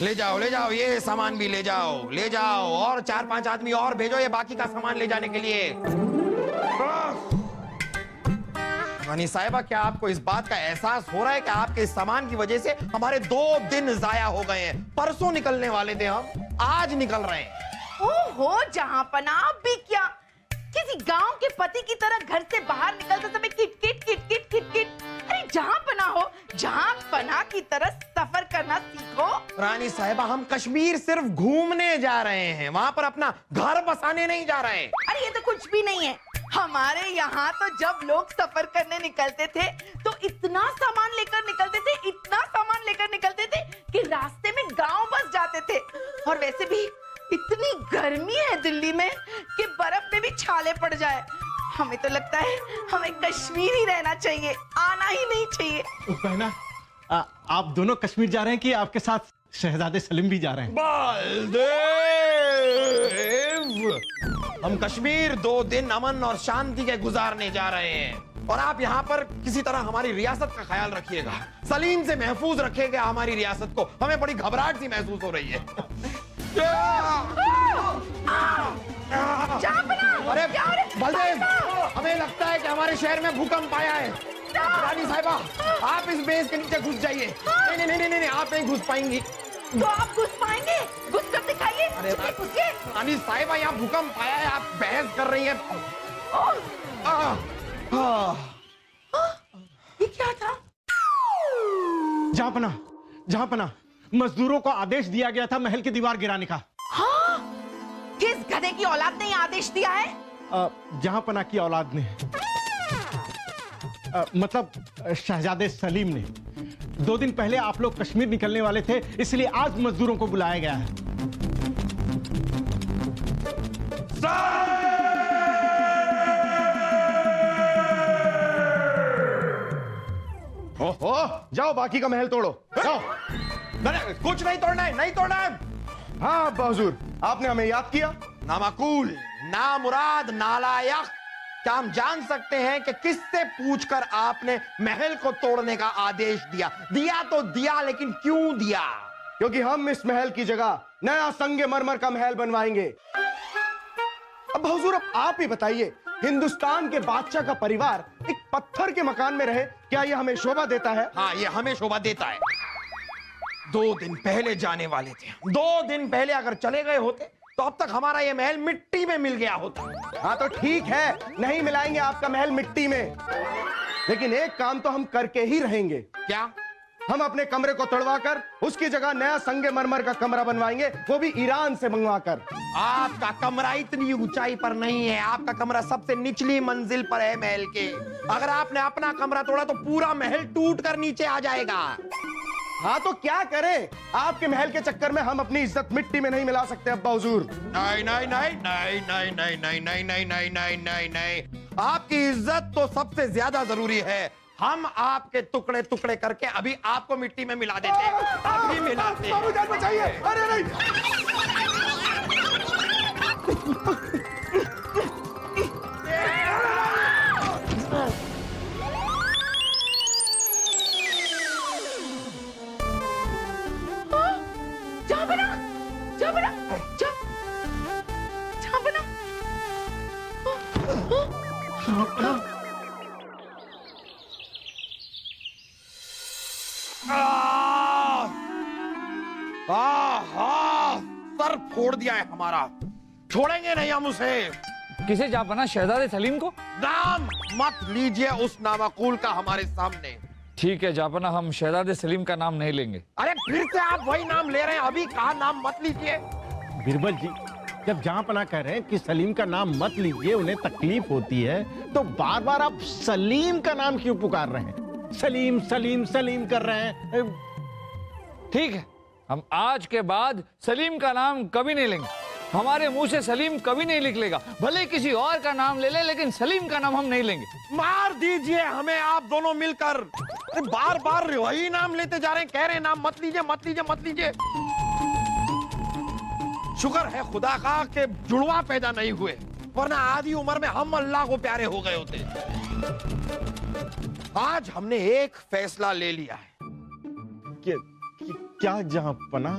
ले जाओ, ये सामान भी ले जाओ और 4-5 आदमी और भेजो ये बाकी का सामान ले जाने के लिए। रानी साहिबा, क्या आपको इस बात का एहसास हो रहा है कि आपके इस सामान की वजह से हमारे 2 दिन जाया हो गए हैं? परसों निकलने वाले थे हम, आज निकल रहे हैं। ओहो जहांपना, भी क्या किसी गांव के पति की तरह घर से बाहर निकलते समय kit kit kit kit kit kit. अरे जहांपना हो, जहांपना की तरह सफर करना सीखो। रानी साहिबा, हम कश्मीर सिर्फ घूमने जा रहे हैं, वहां पर अपना घर बसाने नहीं जा रहे हैं। अरे ये तो कुछ भी नहीं है। हमारे यहाँ तो जब लोग सफर करने निकलते थे तो इतना सामान लेकर निकलते थे कि रास्ते में गांव बस जाते थे। और वैसे भी इतनी गर्मी है दिल्ली में कि बर्फ में भी छाले पड़ जाए। हमें तो लगता है हमें कश्मीर ही रहना चाहिए, आना ही नहीं चाहिए। बहना, आप दोनों कश्मीर जा रहे हैं कि आपके साथ शहजादे सलीम भी जा रहे हैं? बलदेव, हम कश्मीर 2 दिन अमन और शांति के गुजारने जा रहे हैं और आप यहाँ पर किसी तरह हमारी रियासत का ख्याल रखिएगा, सलीम से महफूज रखिएगा हमारी रियासत को। हमें बड़ी घबराहट सी महसूस हो रही है। अरे बलदेव, हमें लगता है कि हमारे शहर में भूकंप आया है। रानी साहिबा, आप इस बेस के नीचे घुस जाइए। नहीं, आप नहीं घुस पाएंगी। तो आप घुस पाएंगे? घुस कर दिखाइए। अरे रानी साहिबा, यहाँ भूकंप आया है, आप बहस कर रही हैं। ये क्या था? जहांपना, मजदूरों को आदेश दिया गया था महल की दीवार गिराने का। हाँ? किस गधे की औलाद ने आदेश दिया है? जहांपना की औलाद ने, मतलब शहजादे सलीम ने। 2 दिन पहले आप लोग कश्मीर निकलने वाले थे, इसलिए आज मजदूरों को बुलाया गया है। ओहो, जाओ बाकी का महल तोड़ो, जाओ। कुछ नहीं तोड़ना है, नहीं तोड़ना है। हाँ अब्बा हुजूर, आपने हमें याद किया। नामाकूल, नामुराद, नालायक, क्या हम जान सकते हैं कि किससे पूछकर आपने महल को तोड़ने का आदेश दिया? दिया तो दिया, लेकिन क्यों दिया? क्योंकि हम इस महल की जगह नया संगमरमर का महल बनवाएंगे। अब हुजूर, अब आप ही बताइए, हिंदुस्तान के बादशाह का परिवार एक पत्थर के मकान में रहे, क्या यह हमें शोभा देता है? हाँ, ये हमें शोभा देता है। 2 दिन पहले जाने वाले थे, 2 दिन पहले अगर चले गए होते तो अब तक हमारा ये महल मिट्टी में मिल गया होता। हाँ तो ठीक है, नहीं मिलाएंगे आपका महल मिट्टी में, लेकिन एक काम तो हम करके ही रहेंगे। क्या? हम अपने कमरे को तोड़वाकर उसकी जगह नया संगमरमर का कमरा बनवाएंगे, वो भी ईरान से मंगवाकर। आपका कमरा इतनी ऊंचाई पर नहीं है, आपका कमरा सबसे निचली मंजिल पर है महल के। अगर आपने अपना कमरा तोड़ा तो पूरा महल टूट कर नीचे आ जाएगा। हाँ तो क्या करें, आपके महल के चक्कर में हम अपनी इज्जत मिट्टी में नहीं मिला सकते अब्बा हुजूर। नहीं नहीं नहीं नहीं नहीं नहीं नहीं नहीं नहीं नहीं नहीं नहीं नहीं, आपकी इज्जत तो सबसे ज्यादा जरूरी है। हम आपके टुकड़े टुकड़े करके अभी आपको मिट्टी में मिला देते हैं, अभी मिलाते हैं। बाबूजान बचाइए, अरे नहीं। सर फोड़ दिया है हमारा, छोड़ेंगे नहीं हम उसे। किसे जापना? शहजादे सलीम को? नाम मत लीजिए उस नामाकूल का हमारे सामने। ठीक है जापना, हम शहजादे सलीम का नाम नहीं लेंगे। अरे फिर से आप वही नाम ले रहे हैं, अभी कहा नाम मत लीजिए। बीरबल जी, जब जहांपना कह रहे हैं कि सलीम का नाम मत लीजिए, उन्हें तकलीफ होती है, तो बार बार आप सलीम का नाम क्यों पुकार रहे हैं? सलीम सलीम सलीम कर रहे हैं। ठीक है, हम आज के बाद सलीम का नाम कभी नहीं लेंगे। हमारे मुंह से सलीम कभी नहीं निकलेगा, भले किसी और का नाम ले ले, लेकिन सलीम का नाम हम नहीं लेंगे। मार दीजिए हमें आप दोनों मिलकर। बार बार वही नाम लेते जा रहे हैं, कह रहे हैं नाम मत लीजिए मत लीजिए मत लीजिए। शुक्र है खुदा का कि जुड़वा पैदा नहीं हुए, वरना आधी उम्र में हम अल्लाह को प्यारे हो गए होते। आज हमने एक फैसला ले लिया है। क्या जहांपना?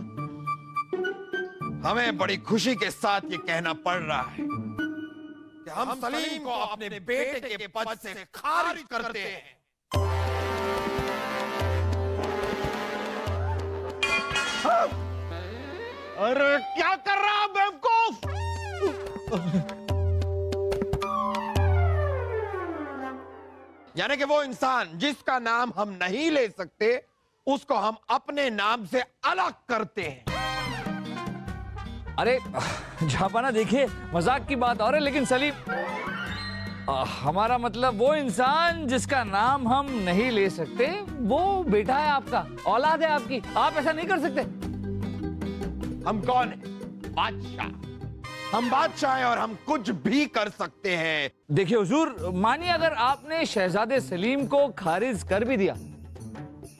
हमें बड़ी खुशी के साथ ये कहना पड़ रहा है कि हम सलीम को अपने बेटे के पद से खारिज करते हैं। अरे क्या कर रहा बेवकूफ? यानी कि वो इंसान जिसका नाम हम नहीं ले सकते उसको हम अपने नाम से अलग करते हैं। अरे जहांपना देखिए, मजाक की बात और है, लेकिन सलीम हमारा मतलब वो इंसान जिसका नाम हम नहीं ले सकते, वो बेटा है आपका, औलाद है आपकी। आप ऐसा नहीं कर सकते। हम कौन है? बादशाह। हम बादशाह हैं और हम कुछ भी कर सकते हैं। देखिए हुजूर, मानिए अगर आपने शहजादे सलीम को खारिज कर भी दिया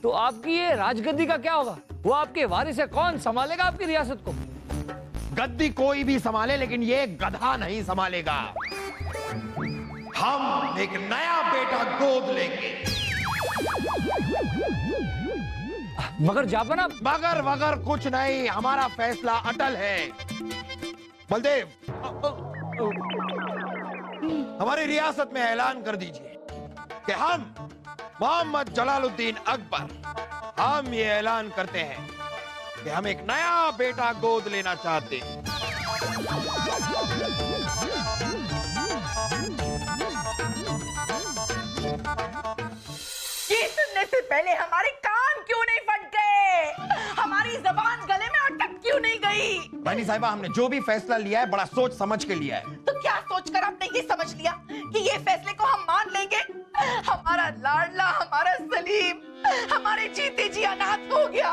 तो आपकी ये राजगद्दी का क्या होगा? वो आपके वारिस है, कौन संभालेगा आपकी रियासत को? गद्दी कोई भी संभाले, लेकिन ये गधा नहीं संभालेगा। हम एक नया बेटा गोद लेंगे। मगर जहांपना, मगर वगर कुछ नहीं, हमारा फैसला अटल है। बलदेव, हमारी रियासत में ऐलान कर दीजिए कि हम मोहम्मद जलालुद्दीन अकबर हम ये ऐलान करते हैं कि हम एक नया बेटा गोद लेना चाहते हैं। ये सुनने से पहले हमारे कान क्यों नहीं फट गए? हमारी जबान गले में अटक क्यों नहीं गई? रानी साहिबा, हमने जो भी फैसला लिया है बड़ा सोच समझ के लिया है। तो क्या सोचकर आपने ये समझ लिया कि ये फैसले को हम मान लेंगे? हमारा लाडला, हमारा सलीम, हमारे जीते जी अनाथ हो गया।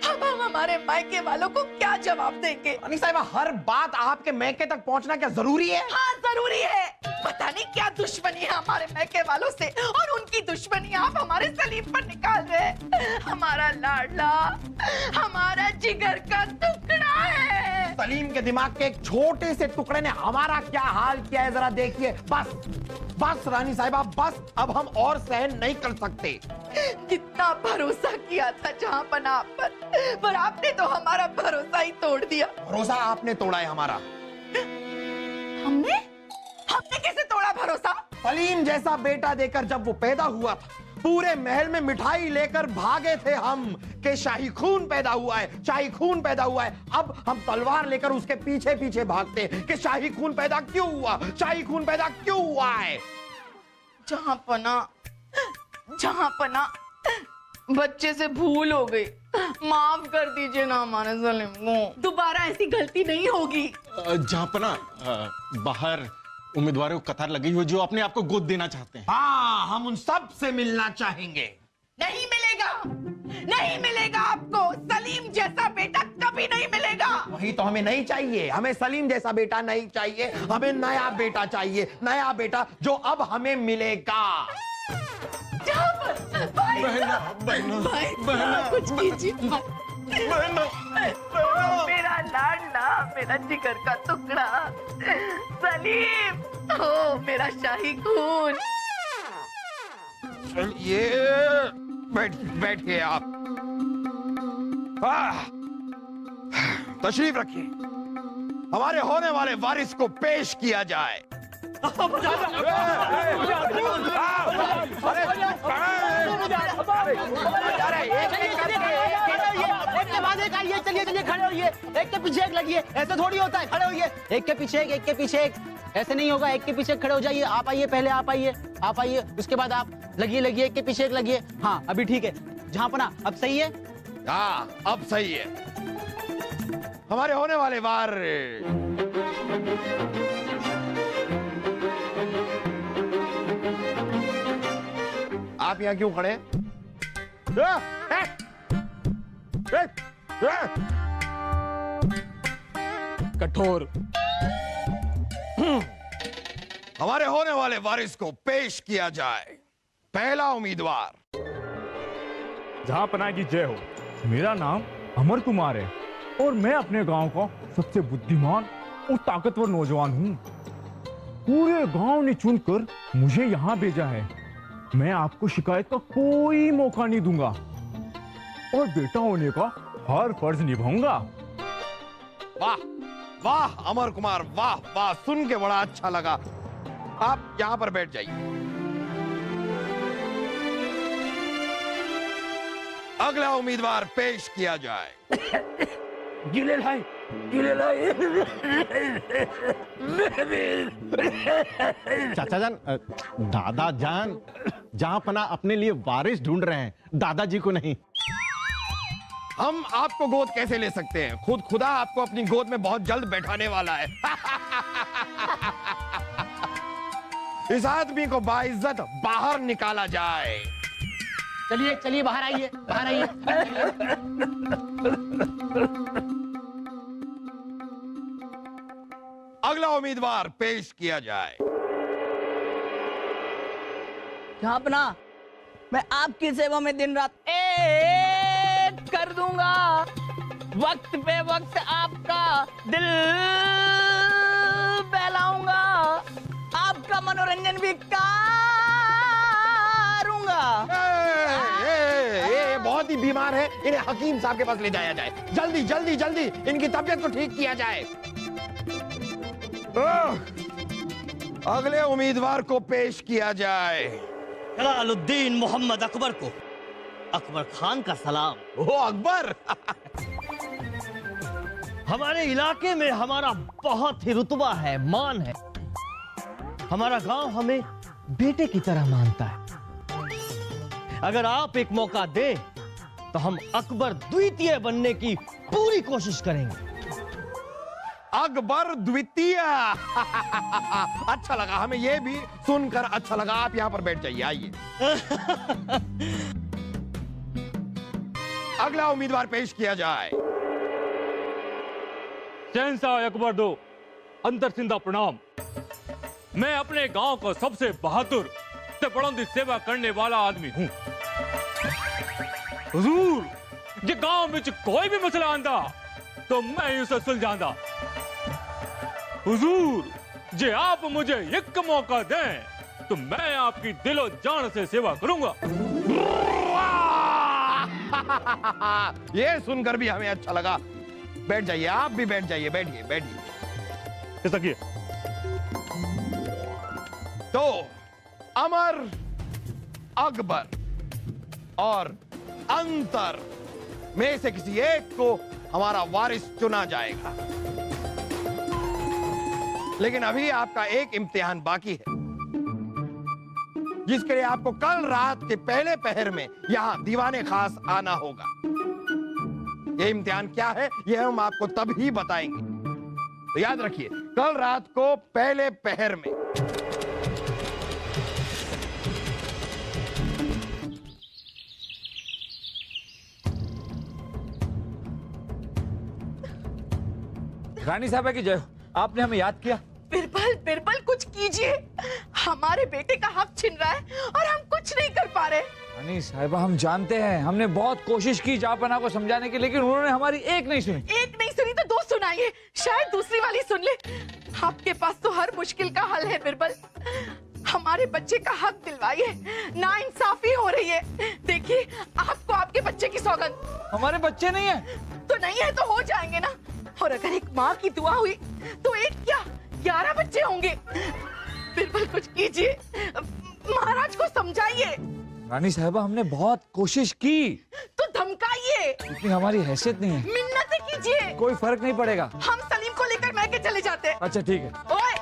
अब हम हमारे मायके वालों को क्या जवाब देंगे? रानी साहिबा, हर बात आपके मैके तक पहुंचना क्या जरूरी है? हाँ जरूरी है। पता नहीं क्या दुश्मनी है हमारे मैके वालों से, और उनकी दुश्मनी आप हमारे सलीम पर निकाल रहे हैं। हमारा लाडला, हमारा जिगर का टुकड़ा है। सलीम के दिमाग के एक छोटे से टुकड़े ने हमारा क्या हाल किया है, जरा देखिए। बस बस रानी साहिबा, बस। अब हम और सहन नहीं कर सकते। कितना भरोसा किया था जहांपना आप पर आपने तो हमारा भरोसा ही तोड़ दिया। भरोसा आपने तोड़ा है हमारा। हमने हमने कैसे तोड़ा भरोसा? सलीम जैसा बेटा देकर जब वो पैदा हुआ था, पूरे महल में मिठाई लेकर भागे थे हम कि शाही खून पैदा हुआ है, शाही खून पैदा हुआ है। अब हम तलवार लेकर उसके पीछे पीछे भागते हैं कि शाही खून पैदा क्यों हुआ, शाही खून पैदा क्यों हुआ है। जहांपना बच्चे से भूल हो गई, माफ कर दीजिए ना हमारे सलीम को। दोबारा ऐसी गलती नहीं होगी। जहांपना, बाहर उम्मीदवारों को कतार लगी हुई जो अपने आप को गोद देना चाहते हैं। हाँ, हम उन सब से मिलना चाहेंगे। नहीं मिलेगा, नहीं मिलेगा आपको। सलीम जैसा बेटा कभी नहीं मिलेगा। वही तो हमें नहीं चाहिए। हमें सलीम जैसा बेटा नहीं चाहिए, हमें नया बेटा चाहिए। नया बेटा जो अब हमें मिलेगा। कुछ कीजिए। मेरा लाडला, मेरा जिगर का टुकड़ा सलीम, ओ मेरा शाही खून। चलिए बैठिए आप। तशरीफ रखिए। हमारे होने वाले वारिस को पेश किया जाए। चलिए चलिए खड़े होइए, एक के पीछे एक लगिए। ऐसे थोड़ी होता है, खड़े होइए। एक के पीछे एक, एक के पीछे एक, ऐसे नहीं होगा। एक के पीछे खड़े हो जाइए। आप आइए पहले, आप आइए, आप आइए, उसके बाद आप लगिए लगिए, एक के पीछे एक लगिए। हाँ अभी ठीक है। जहांपना अब सही है? हाँ अब सही है। हमारे होने वाले वार आप यहाँ क्यों खड़े हैं? कठोर। हमारे होने वाले वारिस को पेश किया जाए। पहला उम्मीदवार। जहांपना की जय हो। मेरा नाम अमर कुमार है और मैं अपने गांव का सबसे बुद्धिमान और ताकतवर नौजवान हूँ। पूरे गांव ने चुनकर मुझे यहाँ भेजा है। मैं आपको शिकायत का कोई मौका नहीं दूंगा और बेटा होने का हर फर्ज निभाऊंगा। वाह वाह अमर कुमार, वाह वाह, सुन के बड़ा अच्छा लगा। आप यहां पर बैठ जाइए। अगला उम्मीदवार पेश किया जाए। गिले लाई, गिले लाई। चाचा जान, दादा जान जहां पना अपने लिए वारिस ढूंढ रहे हैं, दादाजी को नहीं। हम आपको गोद कैसे ले सकते हैं? खुद खुदा आपको अपनी गोद में बहुत जल्द बैठाने वाला है। इस आदमी को बाइज्जत बाहर निकाला जाए। चलिए चलिए बाहर आइए, बाहर आइए। अगला उम्मीदवार पेश किया जाए। अपना मैं आपकी सेवा में दिन रात एक कर दूंगा। वक्त पे वक्त आपका दिल बहलाऊंगा, आपका मनोरंजन भी करूंगा। ये बहुत ही बीमार है, इन्हें हकीम साहब के पास ले जाया जाए। जल्दी जल्दी जल्दी इनकी तबीयत को ठीक किया जाए। अगले उम्मीदवार को पेश किया जाए। जलालुद्दीन मोहम्मद अकबर को अकबर खान का सलाम। ओ अकबर। हमारे इलाके में हमारा बहुत ही रुतबा है, मान है। हमारा गांव हमें बेटे की तरह मानता है। अगर आप एक मौका दें तो हम अकबर द्वितीय बनने की पूरी कोशिश करेंगे। अकबर द्वितीय। अच्छा लगा, हमें यह भी सुनकर अच्छा लगा। आप यहां पर बैठ जाइए, आइए। अगला उम्मीदवार पेश किया जाए। शहंशाह अकबर दो अंतर सिंधा प्रणाम। मैं अपने गांव का सबसे बहादुर ते बुलंदी सेवा करने वाला आदमी हूं। हुजूर, जे गांव में कोई भी मसला आंदा तो मैं उसे सुलझांदा। हुजूर, जे आप मुझे एक मौका दें तो मैं आपकी दिलो जान से सेवा करूंगा। ये सुनकर भी हमें अच्छा लगा। बैठ जाइए, आप भी बैठ जाइए, बैठिए बैठिए। तो अमर, अकबर और अंतर में से किसी एक को हमारा वारिस चुना जाएगा। लेकिन अभी आपका एक इम्तिहान बाकी है, जिसके लिए आपको कल रात के पहले पहर में यहां दीवाने खास आना होगा। यह इम्तिहान क्या है, यह हम आपको तब ही बताएंगे। तो याद रखिए, कल रात को पहले पहर में। रानी साहबा की जय हो, आपने हमें याद किया। बिरबल बिरबल कुछ कीजिए, हमारे बेटे का हक छिन रहा है और हम कुछ नहीं कर पा रहे। रानी साहिबा, हम जानते हैं, हमने बहुत कोशिश की जापना को समझाने की, लेकिन उन्होंने हमारी एक नहीं सुनी। एक नहीं सुनी तो दो सुनाइए, शायद दूसरी वाली सुन ले। आपके पास तो हर मुश्किल का हल है बिरबल। हमारे बच्चे का हक दिलवाइए, नाइंसाफी हो रही है। देखिए, आपको आपके बच्चे की सौगंध। हमारे बच्चे नहीं है तो नहीं है तो हो जाएंगे ना। और अगर एक माँ की दुआ हुई तो एक क्या 11 बच्चे होंगे। बिरबल कुछ कीजिए, महाराज को समझाइए। रानी साहिबा, हमने बहुत कोशिश की तो धमकाइए। लेकिन हमारी हैसियत नहीं है। मिन्नतें कीजिए। कोई फर्क नहीं पड़ेगा। हम सलीम को लेकर मैके चले जाते हैं। अच्छा ठीक है। ओए,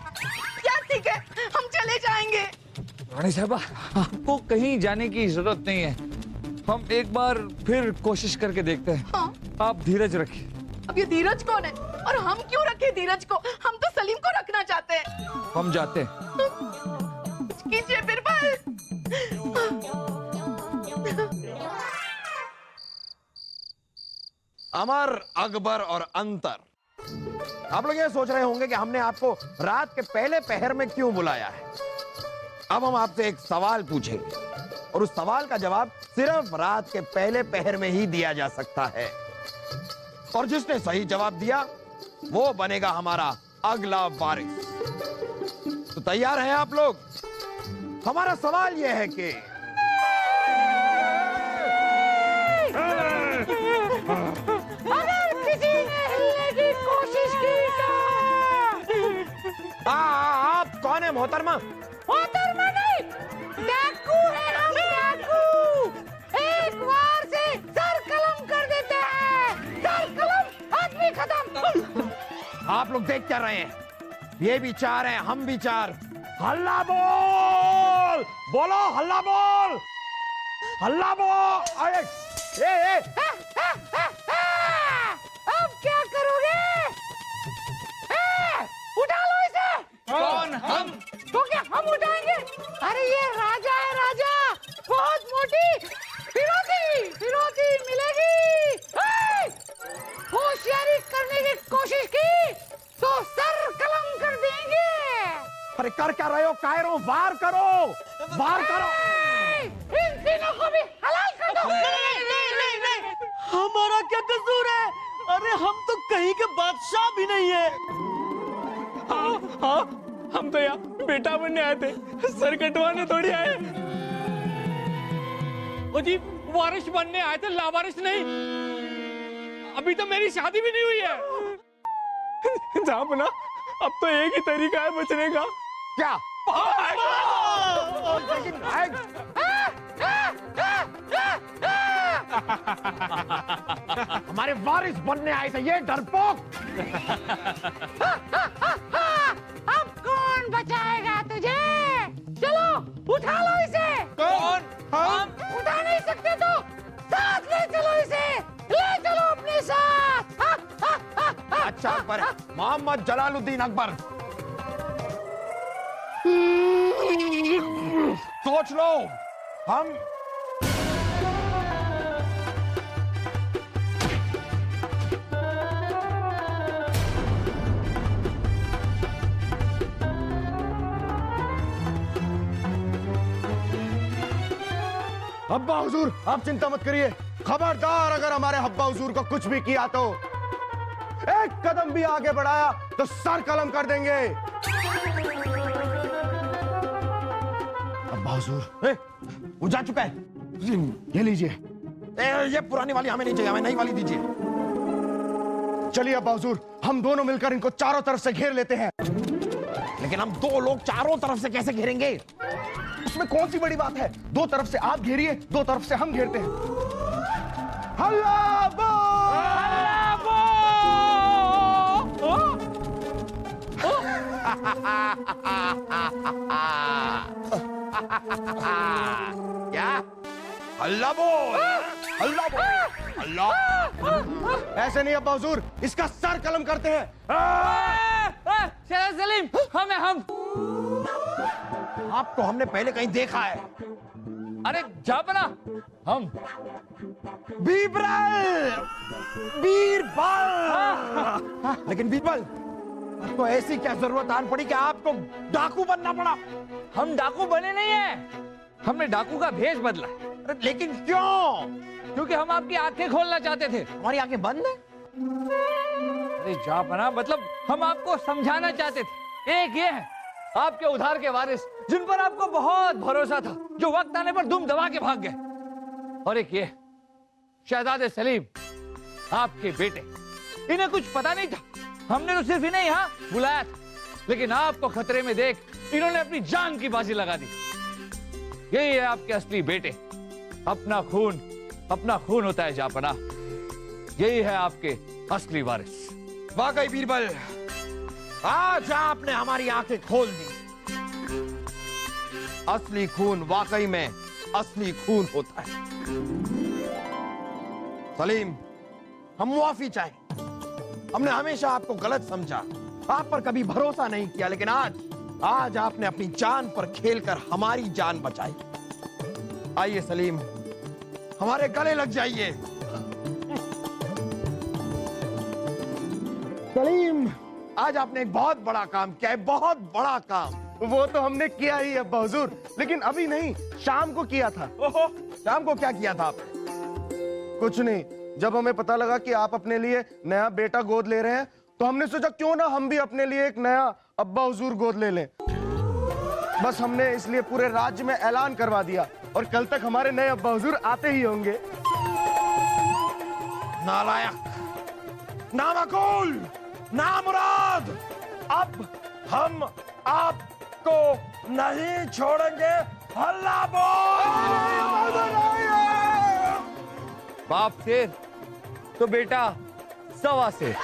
क्या ठीक है, हम चले जाएंगे। रानी साहिबा, आपको कहीं जाने की जरूरत नहीं है। हम एक बार फिर कोशिश करके देखते हैं। हाँ। आप धीरज रखिए। अब ये धीरज कौन है और हम क्यों रखे धीरज को? हम तो सलीम को रखना चाहते हैं। हम जाते हैं। कीजिए बिरबल। अमर, अकबर और अंतर, आप लोग ये सोच रहे होंगे कि हमने आपको रात के पहले पहर में क्यों बुलाया है। अब हम आपसे एक सवाल पूछेंगे और उस सवाल का जवाब सिर्फ रात के पहले पहर में ही दिया जा सकता है। और जिसने सही जवाब दिया वो बनेगा हमारा अगला वारिस। तो तो तैयार हैं आप लोग? हमारा सवाल यह है कि अगर किसी ने हिलने की कोशिश की तो आप कौन है मोहतरमा? मोहतरमा नहीं, डाकू है हम, डाकू। एक बार से सर कलम कर देते हैं, सर कलम आदमी खत्म। आप लोग देख क्या रहे हैं? ये भी चार हैं, हम भी चार। हल्ला बोल, बोलो हल्ला बोल, हल्ला बोल। अरे अब क्या करोगे? उठा लो इसे। कौन? हम? तो क्या हम उठाएंगे? अरे ये राजा है, राजा। बहुत मोटी फिरौती, फिरौती मिलेगी। होशियारी करने की कोशिश की तो सर कलम कर देंगे। अरे कर क्या रहे हो? कायरों वार करो, वार करो। इन तीनों को भी हलाल कर दो। नहीं, हमारा क्या कसूर है? अरे हम तो कहीं के बादशाह भी नहीं है। हाँ, हम तो यहाँ बेटा बनने आए थे, सर कटवाने थोड़ी आए। ओ जी, वारिस बनने आए थे, लावारिस नहीं। अभी तो मेरी शादी भी नहीं हुई है। जापना, अब तो एक ही तरीका है बचने का। क्या? हमारे वारिस बनने आए थे ये डरपोक। अब कौन बचाएगा तुझे? चलो उठा लो इसे। कौन? हम? उठा नहीं सकते तो साथ ले चलो इसे, ले चलो अपने साथ। अच्छा अकबर, मोहम्मद जलालुद्दीन अकबर, सोच लो। हम हब्बा हुजूर, आप चिंता मत करिए। खबरदार अगर हमारे हब्बा हुजूर को कुछ भी किया तो, एक कदम भी आगे बढ़ाया तो सर कलम कर देंगे। हब्बा हुजूर, वो जा चुका है। ये लीजिए। ये पुरानी वाली हमें नहीं चाहिए, हमें नई वाली दीजिए। चलिए अब्बा हुजूर, हम दोनों मिलकर इनको चारों तरफ से घेर लेते हैं। लेकिन हम दो लोग चारों तरफ से कैसे घेरेंगे? उसमें कौन सी बड़ी बात है? दो तरफ से आप घेरिए, दो तरफ से हम घेरते हैं। हल्ला बोल! क्या? हल्ला बोल, हल्ला बोल, हल्ला। ऐसे नहीं अब्बा हुजूर, इसका सर कलम करते हैं। शेर सलीम, हम हैं, हम। आपको हमने पहले कहीं देखा है। अरे जापना, हम। बीरबल, बीरबल। लेकिन बीरबल, आपको ऐसी क्या जरूरत आन पड़ी कि आपको डाकू बनना पड़ा? हम डाकू बने नहीं हैं, हमने डाकू का भेष बदला। अरे लेकिन क्यों? क्योंकि हम आपकी आंखें खोलना चाहते थे। हमारी आंखें बंद है। अरे जापना, मतलब हम आपको समझाना चाहते थे। एक ये है आपके उधार के वारिस, जिन पर आपको बहुत भरोसा था, जो वक्त आने पर दुम दबा के भाग गए। और एक ये शहजादे सलीम, आपके बेटे, इन्हें कुछ पता नहीं था। हमने तो सिर्फ इन्हें यहाँ बुलाया था, लेकिन आपको खतरे में देख इन्होंने अपनी जान की बाजी लगा दी। यही है आपके असली बेटे। अपना खून होता है जापना। यही है आपके असली वारिस। वाकई बीरबल, आज आपने हमारी आंखें खोल दी। असली खून वाकई में असली खून होता है। सलीम, हम मुआफी चाहें। हमने हमेशा आपको गलत समझा, आप पर कभी भरोसा नहीं किया, लेकिन आज आपने अपनी जान पर खेलकर हमारी जान बचाई। आइए सलीम, हमारे गले लग जाइए। सलीम, आज आपने एक बहुत बड़ा काम किया है, बहुत बड़ा काम। वो तो हमने किया ही अब्बा हुजूर, लेकिन अभी नहीं, शाम को किया था। ओहो, शाम को क्या किया था आपने? कुछ नहीं, जब हमें पता लगा कि आप अपने लिए नया बेटा गोद ले रहे हैं, तो हमने सोचा क्यों ना हम भी अपने लिए एक नया अब्बा हुजूर गोद ले लें। बस हमने इसलिए पूरे राज्य में ऐलान करवा दिया और कल तक हमारे नए अब्बा हुजूर आते ही होंगे। नालायक, नामकुल, नामुराद, अब हम आपको नहीं छोड़ेंगे। हल्ला बोल। बाप शेर तो बेटा सवा शेर।